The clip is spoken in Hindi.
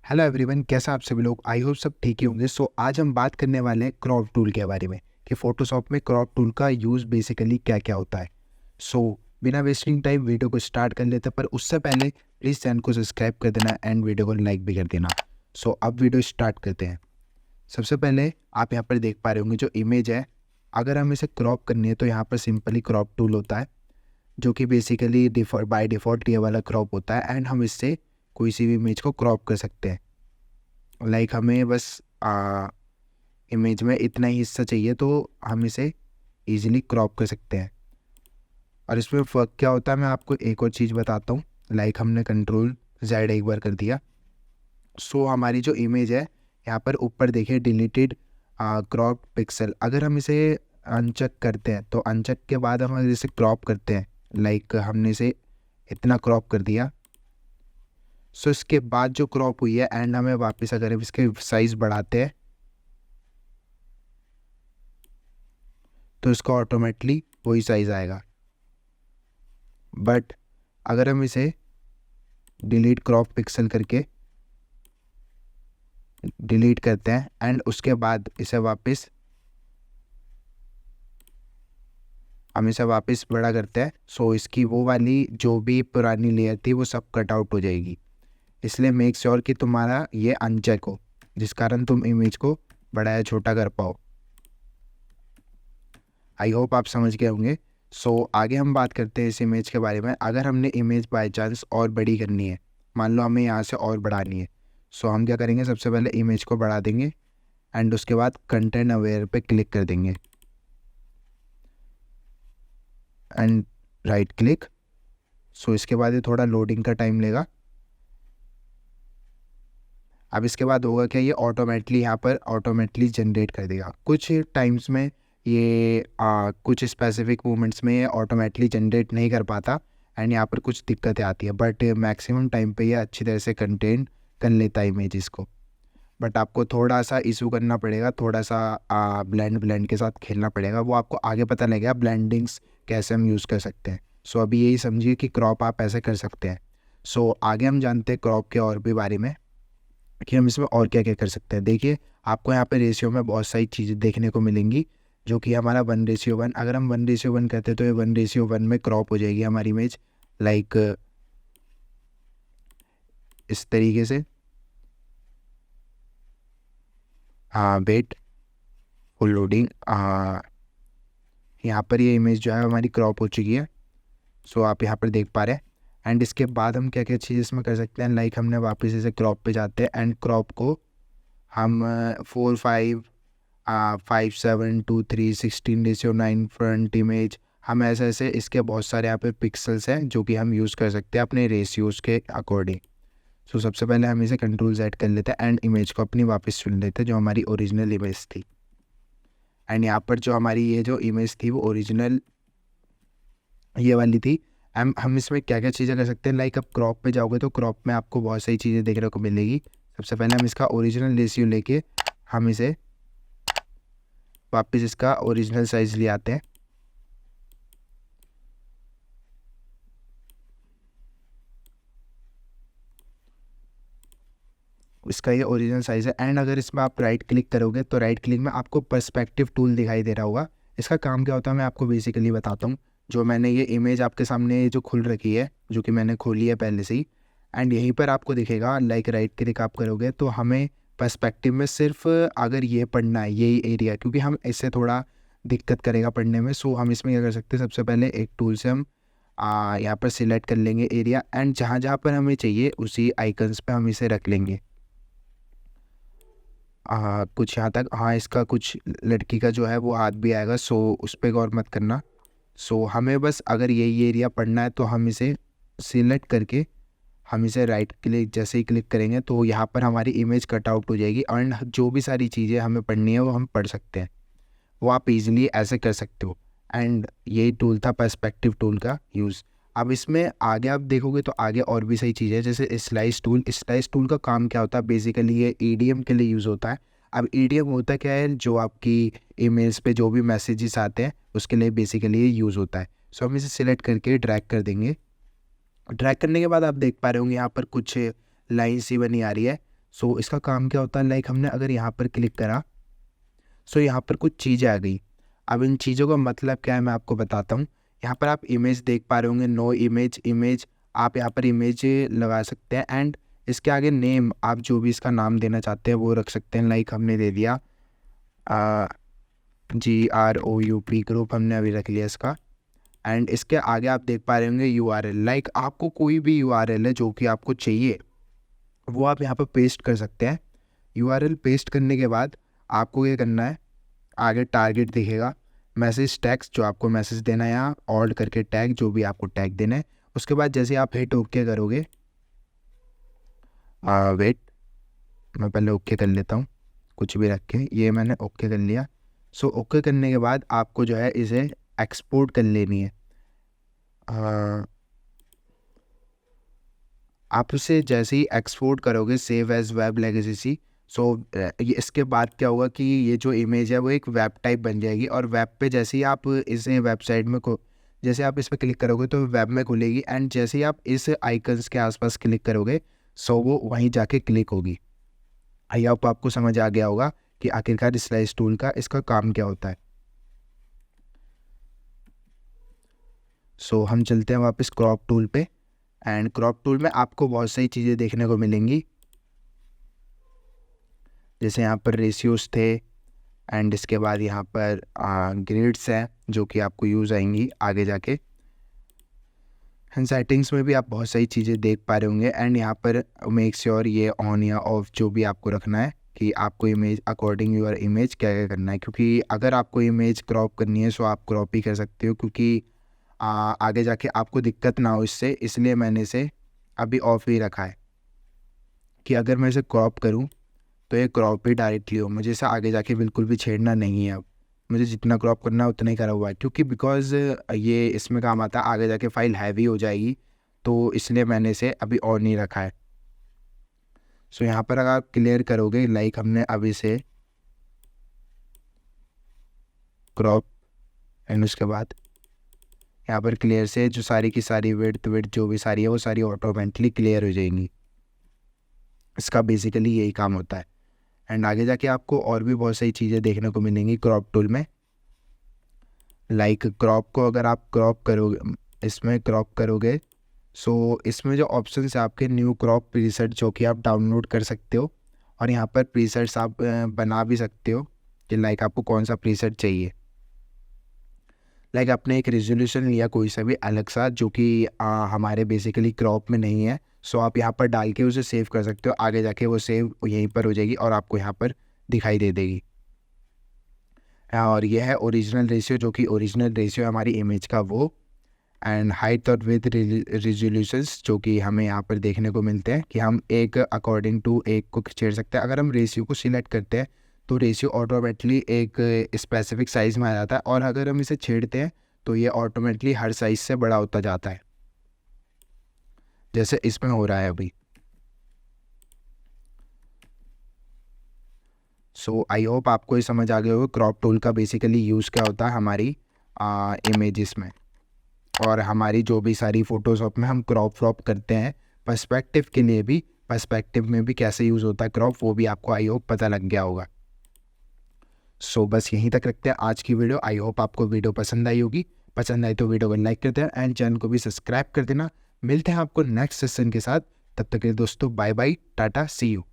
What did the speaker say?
हेलो एवरीवन, कैसा आप सभी लोग। आई होप सब ठीक ही होंगे। आज हम बात करने वाले हैं क्रॉप टूल के बारे में कि फोटोशॉप में क्रॉप टूल का यूज़ बेसिकली क्या क्या होता है। सो बिना वेस्टिंग टाइम वीडियो को स्टार्ट कर लेते हैं, पर उससे पहले प्लीज़ चैनल को सब्सक्राइब कर देना एंड वीडियो को लाइक भी कर देना। अब वीडियो स्टार्ट करते हैं। सबसे पहले आप यहाँ पर देख पा रहे होंगे जो इमेज है, अगर हम इसे क्रॉप करनी है तो यहाँ पर सिंपली क्रॉप टूल होता है, जो कि बेसिकली बाय डिफ़ॉल्ट ये वाला क्रॉप होता है एंड हम इससे कोई सी भी इमेज को क्रॉप कर सकते हैं। लाइक हमें बस इमेज में इतना ही हिस्सा चाहिए तो हम इसे इजीली क्रॉप कर सकते हैं। और इसमें फ़र्क क्या होता है मैं आपको एक और चीज़ बताता हूँ। लाइक हमने कंट्रोल जेड एक बार कर दिया, हमारी जो इमेज है यहाँ पर ऊपर देखिए डिलीटेड क्रॉप पिक्सल। अगर हम इसे अनचेक करते हैं तो अनचेक के बाद हम अगर इसे क्रॉप करते हैं, लाइक हमने इसे इतना क्रॉप कर दिया, इसके बाद जो क्रॉप हुई है एंड हमें वापस अगर हम इसके साइज़ बढ़ाते हैं तो इसका ऑटोमेटिकली वही साइज़ आएगा। बट अगर हम इसे डिलीट क्रॉप पिक्सल करके डिलीट करते हैं एंड उसके बाद इसे वापस बड़ा करते हैं, इसकी वो वाली जो भी पुरानी लेयर थी वो सब कट आउट हो जाएगी। इसलिए मेक श्योर कि तुम्हारा ये अनचेक हो, जिस कारण तुम इमेज को बड़ा या छोटा कर पाओ। आई होप आप समझ गए होंगे। आगे हम बात करते हैं इस इमेज के बारे में। अगर हमने इमेज बाय चांस और बड़ी करनी है, मान लो हमें यहाँ से और बढ़ानी है, हम क्या करेंगे, सबसे पहले इमेज को बढ़ा देंगे एंड उसके बाद कंटेंट अवेयर पे क्लिक कर देंगे एंड राइट क्लिक। इसके बाद ये थोड़ा लोडिंग का टाइम लेगा। अब इसके बाद होगा क्या, ये ऑटोमेटिकली यहाँ पर ऑटोमेटिकली जनरेट कर देगा। कुछ टाइम्स में ये कुछ स्पेसिफिक मोमेंट्स में ये ऑटोमेटिकली जनरेट नहीं कर पाता एंड यहाँ पर कुछ दिक्कतें आती है, बट मैक्सिमम टाइम पे ये अच्छी तरह से कंटेन कर लेता है इमेजेस को। बट आपको थोड़ा सा इशू करना पड़ेगा, थोड़ा सा ब्लेंड के साथ खेलना पड़ेगा, वो आपको आगे पता लगेगा ब्लेंडिंग्स कैसे हम यूज़ कर सकते हैं। अभी यही समझिए कि क्रॉप आप ऐसे कर सकते हैं। आगे हम जानते हैं क्रॉप के और भी बारे में कि हम इसमें और क्या क्या कर सकते हैं। देखिए आपको यहाँ पे रेशियो में बहुत सारी चीज़ें देखने को मिलेंगी, जो कि हमारा 1:1। अगर हम 1:1 करते हैं तो ये 1:1 में क्रॉप हो जाएगी हमारी इमेज, लाइक इस तरीके से। वेट फुल लोडिंग, यहाँ पर ये इमेज जो है हमारी क्रॉप हो चुकी है। आप यहाँ पर देख पा रहे हैं। एंड इसके बाद हम क्या क्या चीज़ इसमें कर सकते हैं, लाइक हमने वापस इसे क्रॉप पे जाते हैं एंड क्रॉप को हम 4 5 5 7 2 3 16:9 फ्रंट इमेज, हम ऐसे ऐसे इसके बहुत सारे यहाँ पे पिक्सल्स हैं जो कि हम यूज़ कर सकते हैं अपने रेशियोज़ के अकॉर्डिंग। सबसे पहले हम इसे कंट्रोल Z कर लेते हैं एंड इमेज को अपनी वापस चुन लेते हैं जो हमारी ओरिजिनल इमेज थी। एंड यहाँ पर जो हमारी ये जो इमेज थी वो ओरिजिनल ये वाली थी। हम इसमें क्या क्या चीज़ें कर सकते हैं, लाइक अब क्रॉप पे जाओगे तो क्रॉप में आपको बहुत सारी चीज़ें देखने को मिलेगी। सबसे पहले हम इसका ओरिजिनल रेशियो लेके हम इसे वापस इसका ओरिजिनल साइज़ ले आते हैं। इसका ये ओरिजिनल साइज़ है एंड अगर इसमें आप राइट क्लिक करोगे तो राइट क्लिक में आपको पर्सपेक्टिव टूल दिखाई दे रहा होगा। इसका काम क्या होता है मैं आपको बेसिकली बताता हूँ। जो मैंने ये इमेज आपके सामने जो खुल रखी है, जो कि मैंने खोली है पहले से ही, एंड यहीं पर आपको दिखेगा, लाइक राइट क्लिक आप करोगे तो हमें पर्सपेक्टिव में सिर्फ अगर ये पढ़ना है यही एरिया, क्योंकि हम इससे थोड़ा दिक्कत करेगा पढ़ने में। हम इसमें क्या कर सकते हैं, सबसे पहले एक टूल से हम यहाँ पर सिलेक्ट कर लेंगे एरिया एंड जहाँ जहाँ पर हमें चाहिए उसी आइकन्स पे हम इसे रख लेंगे। कुछ यहाँ तक, इसका कुछ लड़की का जो है वो हाथ भी आएगा, उस पर गौर मत करना। हमें बस अगर यही एरिया पढ़ना है तो हम इसे सिलेक्ट करके हम इसे राइट क्लिक जैसे ही क्लिक करेंगे तो यहाँ पर हमारी इमेज कट आउट हो जाएगी एंड जो भी सारी चीज़ें हमें पढ़नी है वो हम पढ़ सकते हैं। वो आप इजीली ऐसे कर सकते हो एंड यही टूल था पर्सपेक्टिव टूल का यूज़। अब इसमें आगे आप देखोगे तो आगे और भी सही चीज़ें, जैसे स्लाइस टूल का काम क्या होता है, बेसिकली ये ईडीएम के लिए यूज़ होता है। अब ईडीएम होता क्या है, जो आपकी ईमेल्स पे जो भी मैसेजेस आते हैं उसके लिए बेसिकली ये यूज़ होता है। हम इसे सिलेक्ट करके ड्रैग कर देंगे। ड्रैग करने के बाद आप देख पा रहे होंगे यहाँ पर कुछ लाइन सी बनी आ रही है। सो इसका काम क्या होता है, लाइक हमने अगर यहाँ पर क्लिक करा, सो यहाँ पर कुछ चीज़ें आ गई। अब इन चीज़ों का मतलब क्या है मैं आपको बताता हूँ। यहाँ पर आप इमेज देख पा रहे होंगे, नो इमेज आप यहाँ पर इमेज लगा सकते हैं। एंड इसके आगे नेम, आप जो भी इसका नाम देना चाहते हैं वो रख सकते हैं। लाइक हमने दे दिया GROUP, ग्रुप हमने अभी रख लिया इसका। एंड इसके आगे आप देख पा रहे होंगे URL। लाइक आपको कोई भी URL है जो कि आपको चाहिए वो आप यहाँ पर पेस्ट कर सकते हैं। URL पेस्ट करने के बाद आपको ये करना है, आगे टारगेट दिखेगा, मैसेज टैग्स जो आपको मैसेज देना है, यहाँ ऑड करके टैग जो भी आपको टैग देना है। उसके बाद जैसे आप हिट ओके करोगे, वेट मैं पहले ओके कर लेता हूँ, कुछ भी रख के, ये मैंने ओके कर लिया। सो ओके करने के बाद आपको जो है इसे एक्सपोर्ट कर लेनी है। आप उसे जैसे ही एक्सपोर्ट करोगे, सेव एज वेब लेगेसी, सो ये इसके बाद क्या होगा कि ये जो इमेज है वो एक वेब टाइप बन जाएगी। और वेब पे जैसे ही आप इसे वेबसाइट में को जैसे आप इस पर क्लिक करोगे तो वेब में खुलेगी। एंड जैसे ही आप इस आइकन्स के आसपास क्लिक करोगे, सो वो वहीं जाके क्लिक होगी। आई होप आपको समझ आ गया होगा कि आखिरकार स्लाइस टूल का इसका काम क्या होता है। सो हम चलते हैं वापस क्रॉप टूल पे। एंड क्रॉप टूल में आपको बहुत सारी चीज़ें देखने को मिलेंगी, जैसे यहाँ पर रेशियोज थे। एंड इसके बाद यहाँ पर ग्रिड्स हैं जो कि आपको यूज़ आएंगी आगे जाके। एंड सेटिंग्स में भी आप बहुत सारी चीज़ें देख पा रहे होंगे। एंड यहाँ पर मेक श्योर ये ऑन या ऑफ जो भी आपको रखना है कि आपको इमेज अकॉर्डिंग यूर इमेज क्या क्या करना है। क्योंकि अगर आपको इमेज क्रॉप करनी है सो आप क्रॉप ही कर सकते हो, क्योंकि आगे जाके आपको दिक्कत ना हो इससे, इसलिए मैंने इसे अभी ऑफ ही रखा है कि अगर मैं इसे क्रॉप करूं तो ये क्रॉप ही डायरेक्टली हो, मुझे इसे आगे जाके बिल्कुल भी छेड़ना नहीं है। अब मुझे जितना क्रॉप करना है उतना ही करा हुआ है, क्योंकि बिकॉज ये इसमें काम आता है, आगे जाके फाइल हैवी हो जाएगी, तो इसलिए मैंने इसे अभी ऑन ही रखा है। सो यहाँ पर अगर आप क्लियर करोगे, लाइक हमने अभी से क्रॉप, एंड उसके बाद यहाँ पर क्लियर से जो सारी की सारी विड्थ जो भी सारी है वो सारी ऑटोमेटिकली क्लियर हो जाएंगी। इसका बेसिकली यही काम होता है। एंड आगे जाके आपको और भी बहुत सारी चीज़ें देखने को मिलेंगी क्रॉप टूल में। लाइक क्रॉप को अगर आप क्रॉप करोगे, इसमें क्रॉप करोगे, सो इसमें जो ऑप्शन है आपके न्यू क्रॉप प्रीसेट जो कि आप डाउनलोड कर सकते हो। और यहाँ पर प्रीसेट्स आप बना भी सकते हो कि लाइक आपको कौन सा प्रीसेट चाहिए। लाइक आपने एक रेजोल्यूशन लिया कोई सा भी अलग सा जो कि हमारे बेसिकली क्रॉप में नहीं है, सो आप यहाँ पर डाल के उसे सेव कर सकते हो। आगे जाके वो सेव यहीं पर हो जाएगी और आपको यहाँ पर दिखाई दे देगी। और यह है ओरिजिनल रेशियो, जो कि ओरिजिनल रेशियो है हमारी इमेज का वो। एंड हाइट और विथ रेजोल्यूशंस जो कि हमें यहाँ पर देखने को मिलते हैं कि हम एक अकॉर्डिंग टू एक को छेड़ सकते हैं। अगर हम रेशियो को सिलेक्ट करते हैं तो रेशियो ऑटोमेटिकली एक स्पेसिफिक साइज़ में आ जाता है, और अगर हम इसे छेड़ते हैं तो ये ऑटोमेटिकली हर साइज़ से बड़ा होता जाता है, जैसे इसमें हो रहा है अभी। सो आई होप आपको ये समझ आ गया होगा क्रॉप टूल का बेसिकली यूज़ क्या होता है हमारी इमेजेस में। और हमारी जो भी सारी फोटोशॉप में हम क्रॉप करते हैं पर्सपेक्टिव के लिए भी, पर्सपेक्टिव में भी कैसे यूज़ होता है क्रॉप, वो भी आपको आई होप पता लग गया होगा। सो बस यहीं तक रखते हैं आज की वीडियो। आई होप आपको वीडियो पसंद आई होगी। पसंद आई तो वीडियो को लाइक कर देना एंड चैनल को भी सब्सक्राइब कर देना। मिलते हैं आपको नेक्स्ट सेशन के साथ, तब तक के लिए दोस्तों bye bye, tata, see you.